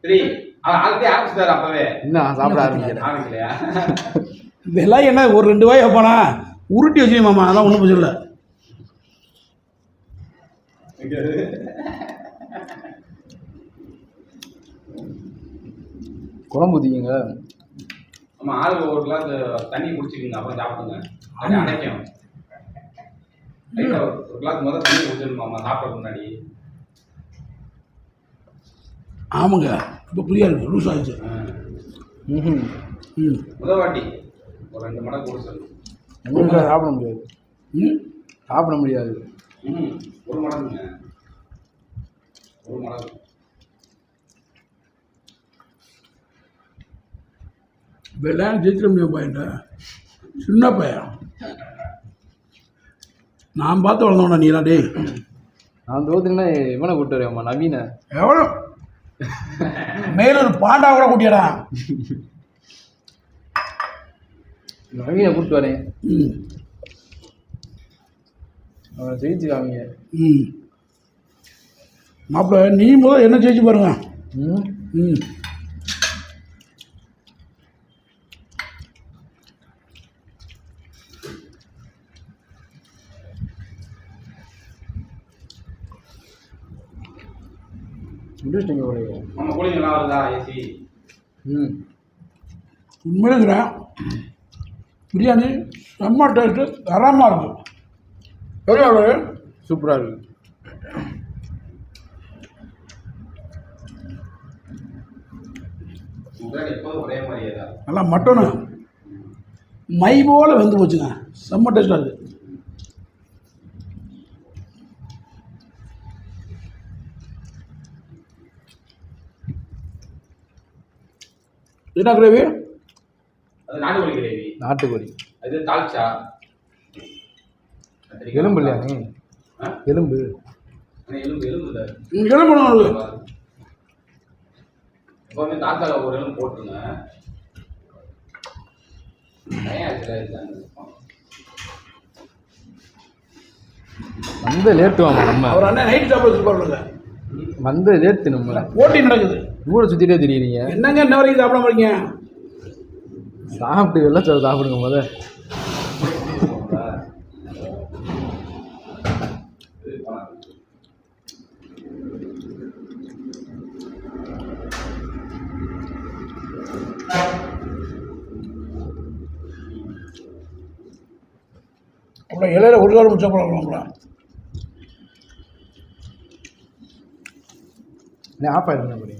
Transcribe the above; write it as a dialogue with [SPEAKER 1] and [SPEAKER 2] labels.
[SPEAKER 1] சரி ஆல்ரெடி ஆரம்பிச்சிட்டாரு அப்பவே.
[SPEAKER 2] இன்னும் சாப்பிட
[SPEAKER 1] ஆரம்பிக்கலையா?
[SPEAKER 3] இதெல்லாம் என்ன ஒரு 2 வாய் வைப்பானா உருட்டி வச்சுக்கணும் மாமா, அதெல்லாம் ஒன்றும் பிரச்சனை இல்லை.
[SPEAKER 2] குழம்பு ஊற்றிக்கிங்க.
[SPEAKER 1] ஆமாம், ஆளுக்கு ஒரு கிளாஸ் தண்ணி குடிச்சிக்கிங்க, அப்புறம் சாப்பிடுங்க. அடைக்கும். ஒரு கிளாஸ் முதல்ல தண்ணி குடிச்சிடணுமாம்மா சாப்பிட்றதுக்கு முன்னாடி.
[SPEAKER 3] ஆமாங்க, இப்போ புரியாது, லூஸ் ஆகிடுச்சு.
[SPEAKER 1] முதல் வாட்டி ஒரு 2 மடங்கு குடிச்சிடணும்.
[SPEAKER 2] சாப்பிட முடியாது. சாப்பிட முடியாது.
[SPEAKER 1] 1 மடங்குங்க, 1 மடங்கு.
[SPEAKER 3] வெள்ளையான ஜெயிச்சிட முடியும் பையன்ட்ட, சின்ன பையன். நான் பார்த்து வளர்ந்தோண்ணா நீலாம். டே
[SPEAKER 2] நான் தோத்துனா இவனை கூப்பிட்டு வரேம்மா, நவீன.
[SPEAKER 3] எவ்வளோ மேலூர் பாண்டா கூட கூட்டியடா.
[SPEAKER 2] நவீனை கூப்பிட்டு வரேன். அவனை ஜெயிச்சு காமிங்க.
[SPEAKER 3] மாப்பிள்ள நீ முதல் என்ன ஜெயிச்சு பாருங்க.
[SPEAKER 2] இன்ட்ரெஸ்டிங்.
[SPEAKER 1] நம்ம கூலிங் நல்லா வருதா ஏசி?
[SPEAKER 3] உண்மையிலேங்கிறேன், பிரியாணி செம்ம டேஸ்ட்டு, தரமாக இருக்கும். எவ்வளோ
[SPEAKER 2] சூப்பராக இருக்குது.
[SPEAKER 1] எப்போதும் ஒரே மாதிரியே தான்.
[SPEAKER 3] நல்லா மட்டனு மை போல் வெந்து போச்சுங்க, செம்ம டேஸ்ட்டாக இருக்குது. என்ன கிரேவி?
[SPEAKER 1] அது நாட்டுக்கோழி கிரேவி.
[SPEAKER 2] நாட்டுக்கோழி.
[SPEAKER 1] அது தால்ச்சா.
[SPEAKER 2] எலும்பு இல்லையா நீ? எலும்பு
[SPEAKER 1] எலும்பு இல்லை.
[SPEAKER 3] எலும்பு
[SPEAKER 1] எப்போவுமே தாத்தால ஒரு எலும்பு போட்டுருங்க.
[SPEAKER 2] வந்து லேட்டுவாமா நம்ம.
[SPEAKER 3] அவர் அண்ணன் நைட்டு சாப்பிட பாருங்க.
[SPEAKER 2] வந்து லேட்டு நம்ம
[SPEAKER 3] போட்டி நடக்குது.
[SPEAKER 2] ஊரை சுற்றிட்டே தெரியுறீங்க.
[SPEAKER 3] என்னங்க என்ன வரைக்கும் சாப்பிட போறீங்க?
[SPEAKER 2] சாப்பிட்டு வெள்ளச்சோறு சாப்பிடுங்க முத.
[SPEAKER 3] அப்புறம் இலையில ஒரு காலம் முச்சா போடலாம்ங்களா?
[SPEAKER 2] ஆஃப் ஆகிடுங்க.